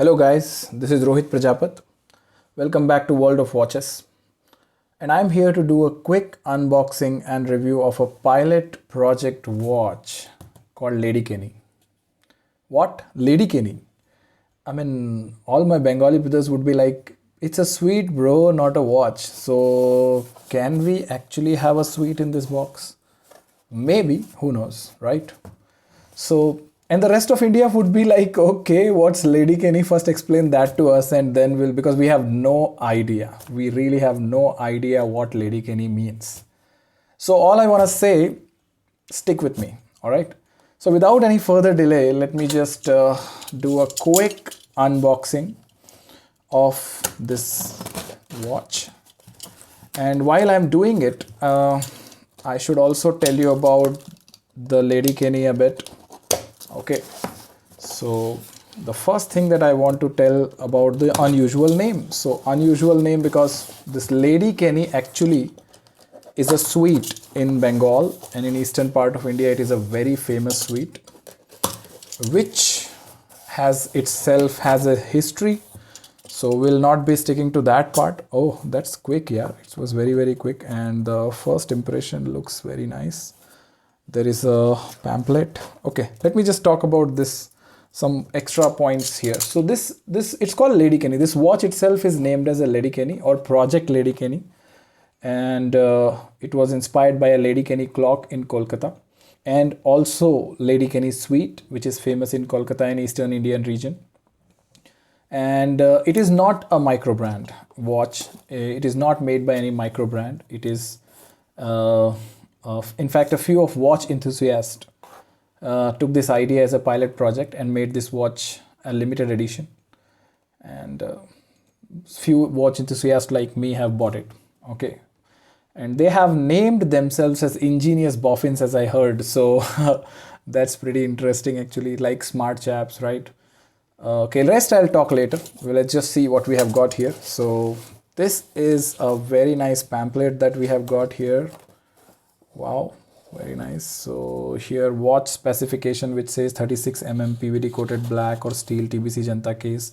Hello guys, this is Rohit Prajapat. Welcome back to World of Watches. And I'm here to do a quick unboxing and review of a pilot project watch called Lady Kenny. What? Lady Kenny? I mean, all my Bengali brothers would be like, it's a sweet bro, not a watch. So, can we actually have a sweet in this box? Maybe, who knows, right? So, and the rest of India would be like, okay, what's Lady Kenny? First explain that to us, and then we'll, because we have no idea. We really have no idea what Lady Kenny means. So, all I want to say, stick with me, all right? So, without any further delay, let me just do a quick unboxing of this watch. And while I'm doing it, I should also tell you about the Lady Kenny a bit. Okay, so the first thing that I want to tell about the unusual name. So unusual name because this Lady Kenny actually is a sweet in Bengal, and in eastern part of India it is a very famous sweet which has a history. So we'll not be sticking to that part. Oh, that's quick. Yeah, it was very quick, and the first impression looks very nice. There is a pamphlet. Okay, let me just talk about this, some extra points here. So this it's called Lady Kenny. This watch itself is named as a Lady Kenny or Project Lady Kenny, and it was inspired by a Lady Kenny clock in Kolkata, and also Lady Kenny sweet, which is famous in Kolkata and eastern Indian region. And it is not a micro brand watch. It is not made by any micro brand. It is in fact, a few of watch enthusiasts took this idea as a pilot project and made this watch a limited edition. And few watch enthusiasts like me have bought it. Okay. And they have named themselves as ingenious boffins, as I heard. So that's pretty interesting, actually, like smart chaps, right? Okay, rest I'll talk later. Well, let's just see what we have got here. So this is a very nice pamphlet that we have got here. Wow, very nice. So here watch specification which says 36 PVD coated black or steel TBC Janta case,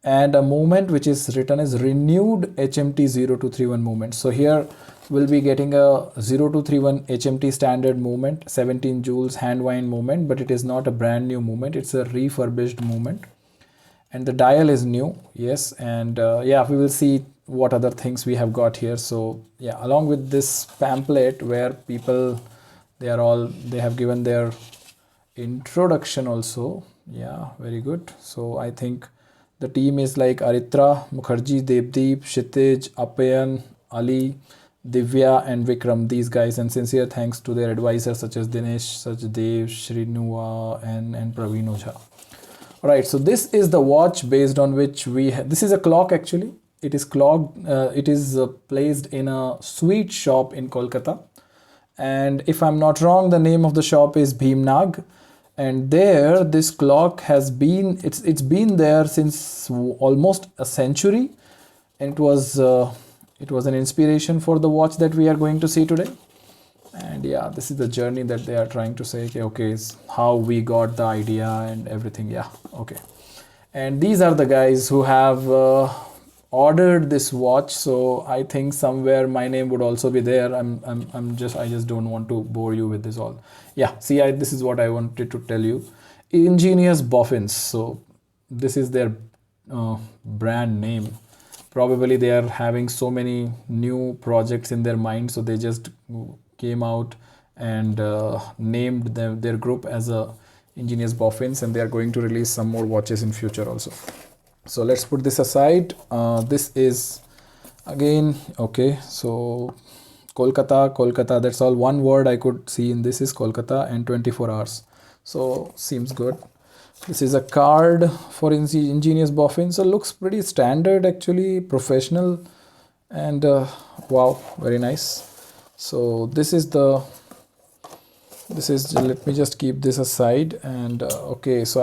and a movement which is written as renewed HMT 0231 movement. So here we'll be getting a 0231 HMT standard movement, 17 joules hand wind movement, but it is not a brand new movement, it's a refurbished movement. And the dial is new, yes, and yeah, we will see what other things we have got here. So yeah, along with this pamphlet where people, they have given their introduction also. Yeah, very good. So I think the team is like Aritra, Mukherjee, Devdeep, Kshitij, Apayan, Ali, Divya and Vikram, these guys, and sincere thanks to their advisors such as Dinesh, Sajdev, Shrinuva and Praveen Ojha. Alright, so this is the watch based on which this is a clock actually. It is clocked, it is placed in a sweet shop in Kolkata. And if I'm not wrong, the name of the shop is Bhimnag. And there, this clock has been, it's been there since almost a century. And it was an inspiration for the watch that we are going to see today. And yeah, this is the journey that they are trying to say, okay, is how we got the idea and everything. Yeah, okay. And these are the guys who have ordered this watch. So I think somewhere my name would also be there. I just don't want to bore you with this all. Yeah, see, this is what I wanted to tell you. Ingenious Boffins. So this is their brand name. Probably they are having so many new projects in their mind, so they just came out and named their group as a Ingenious Boffins, and they are going to release some more watches in future also. So let's put this aside. This is again, okay, so Kolkata, that's all one word I could see in this is Kolkata and 24 hours. So seems good. This is a card for Ingenious Boffin. So looks pretty standard actually, professional, and wow, very nice. So this is, let me just keep this aside, and okay, so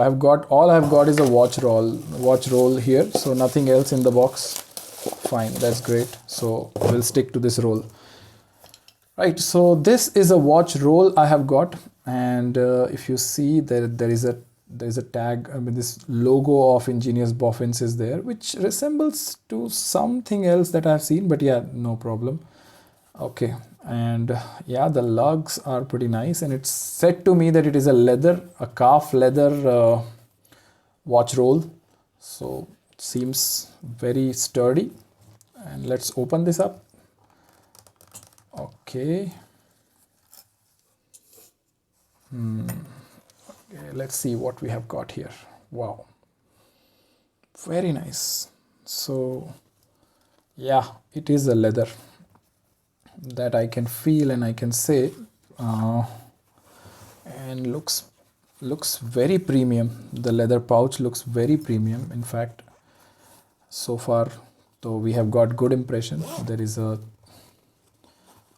all I've got is a watch roll here, so nothing else in the box. Fine, that's great. So we'll stick to this roll. Right, so this is a watch roll I have got, and if you see there is a there's a tag, I mean this logo of Ingenious Boffins is there, which resembles to something else that I've seen, but yeah, no problem. Okay, and yeah, the lugs are pretty nice, and it's said to me that it is a calf leather watch roll, so it seems very sturdy. And let's open this up. Okay. Okay, let's see what we have got here. Wow, very nice. So yeah, it is a leather that I can feel and I can say, and looks very premium. The leather pouch looks very premium. In fact, so far, though, we have got good impression. There is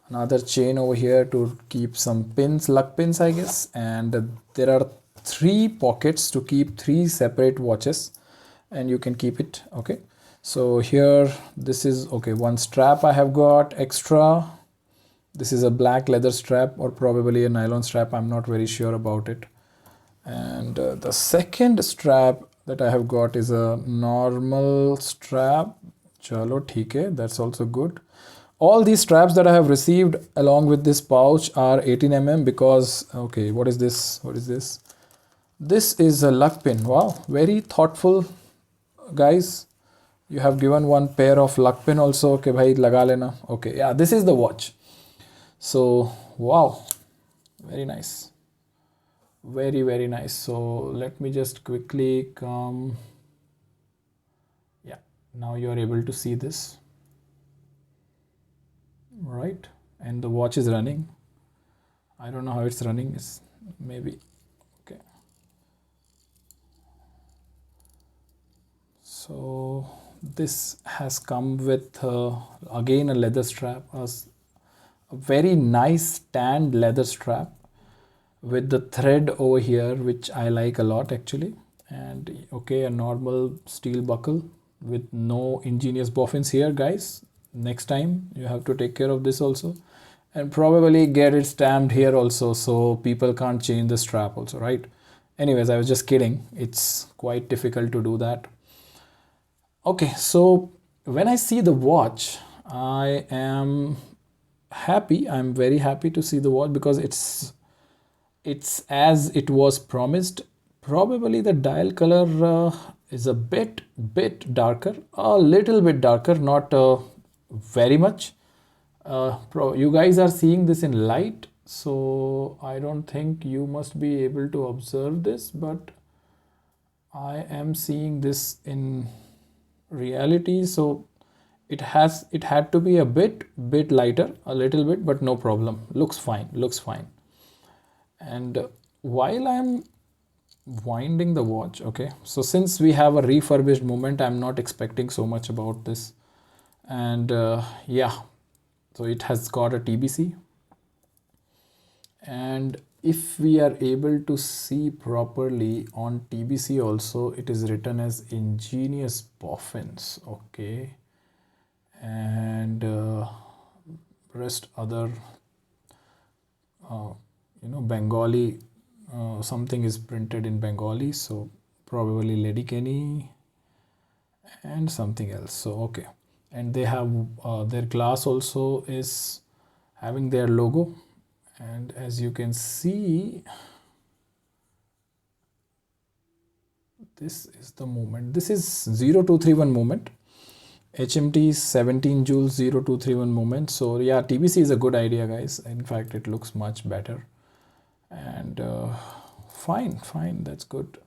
another chain over here to keep some pins, luck pins, I guess, and there are 3 pockets to keep 3 separate watches, and you can keep it. Okay, so here this is okay, one strap I have got extra. This is a black leather strap or probably a nylon strap, I'm not very sure about it. And the second strap that I have got is a normal strap. Chalo, theek hai, that's also good. All these straps that I have received along with this pouch are 18 mm because, okay, what is this? What is this? This is a luck pin. Wow, very thoughtful, guys. You have given one pair of luck pin also. Okay, bhai, laga lena. Okay, yeah, this is the watch. So, wow, very nice. Very, very nice. So let me just quickly come. Yeah, now you are able to see this. Right, and the watch is running. I don't know how it's running. It's maybe okay. So this has come with again a leather strap, a very nice tanned leather strap with the thread over here, which I like a lot actually. And okay, a normal steel buckle with no Ingenious Boffins here, guys. Next time you have to take care of this also, and probably get it stamped here also so people can't change the strap also, right? Anyways, I was just kidding. It's quite difficult to do that. Okay, so when I see the watch, I am happy. I'm very happy to see the watch because it's as it was promised. Probably the dial color is a bit darker, a little bit darker, not very much. You guys are seeing this in light, so I don't think you must be able to observe this, but I am seeing this in reality. So it had to be a bit lighter, a little bit, but no problem. Looks fine. And while I'm winding the watch, okay, so since we have a refurbished moment, I'm not expecting so much about this. And yeah, so it has got a TBC, and if we are able to see properly on TBC also, it is written as Ingenious Boffins. Okay, and rest other Bengali, something is printed in Bengali, so probably Lady Kenny and something else. So okay, and they have their glass also is having their logo, and as you can see, this is the moment. This is 0231 moment, HMT 17 joules 0231 moment. So yeah, TBC is a good idea, guys. In fact, it looks much better, and fine, that's good.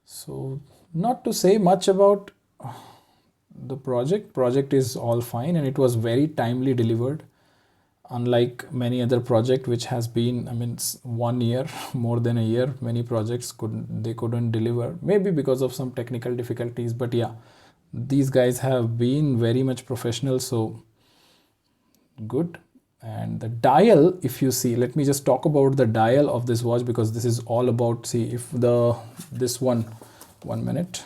So not to say much about the project is all fine, and it was very timely delivered, unlike many other project which has been, I mean, 1 year, more than a year. Many projects couldn't deliver, maybe because of some technical difficulties, but yeah, these guys have been very much professional, so good. And the dial, if you see, let me just talk about the dial of this watch, because this is all about, see, if this one minute,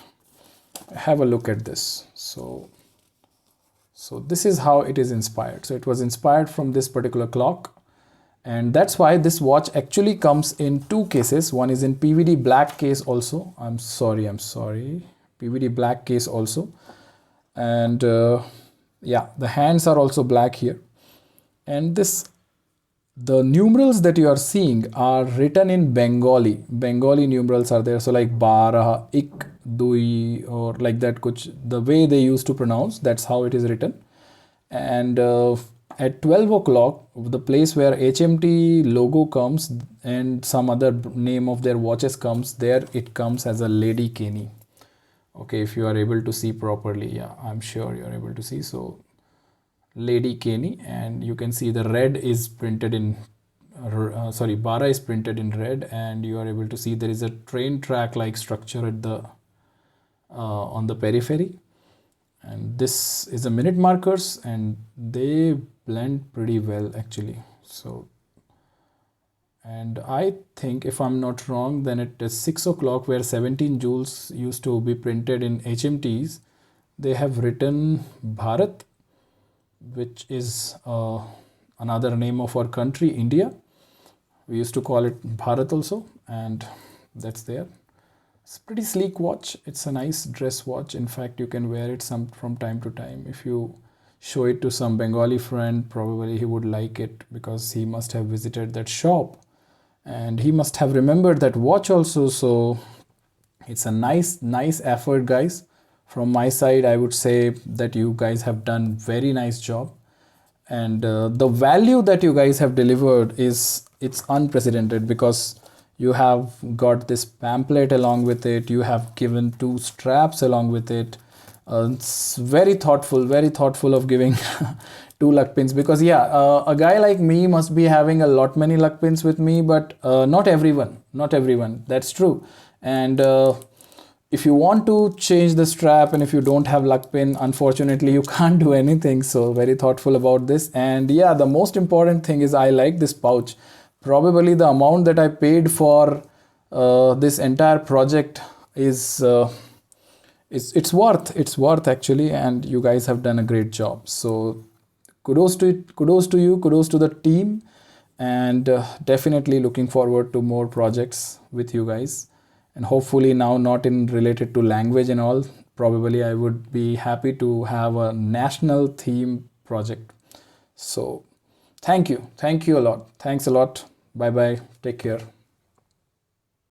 have a look at this. So this is how it is inspired. So it was inspired from this particular clock, And that's why this watch actually comes in two cases. One is in PVD black case also. I'm sorry, PVD black case also. And yeah, the hands are also black here. And the numerals that you are seeing are written in Bengali numerals are there. So like bara, ik, dui, or like that, kuch, the way they used to pronounce, that's how it is written. And at 12 o'clock, the place where HMT logo comes and some other name of their watches comes, there it comes as a Lady Kenny. Okay, if you are able to see properly, yeah, I'm sure you are able to see. So Lady Kenny, and you can see the red is printed in sorry, bara is printed in red, and you are able to see there is a train track like structure at the on the periphery. And this is a minute markers, and they blend pretty well actually. So, and I think if I'm not wrong, then it is 6 o'clock where 17 joules used to be printed in HMTs. They have written Bharat, which is another name of our country, India. We used to call it Bharat also, and that's there. It's a pretty sleek watch. It's a nice dress watch. In fact, you can wear it some from time to time. If you show it to some Bengali friend, probably he would like it because he must have visited that shop and he must have remembered that watch also. So it's a nice effort, guys. From my side, I would say that you guys have done very nice job, and the value that you guys have delivered is it's unprecedented because you have got this pamphlet along with it, you have given two straps along with it. It's very thoughtful of giving two luck pins, because yeah, a guy like me must be having a lot many luck pins with me, but not everyone, that's true. And if you want to change the strap and if you don't have luck pin, unfortunately you can't do anything. So very thoughtful about this. And yeah, the most important thing is I like this pouch. Probably the amount that I paid for this entire project is it's worth actually, and you guys have done a great job. So kudos to you, kudos to the team, and definitely looking forward to more projects with you guys. And hopefully now not in related to language and all, probably I would be happy to have a national theme project. So thank you a lot, thanks a lot, bye bye, take care.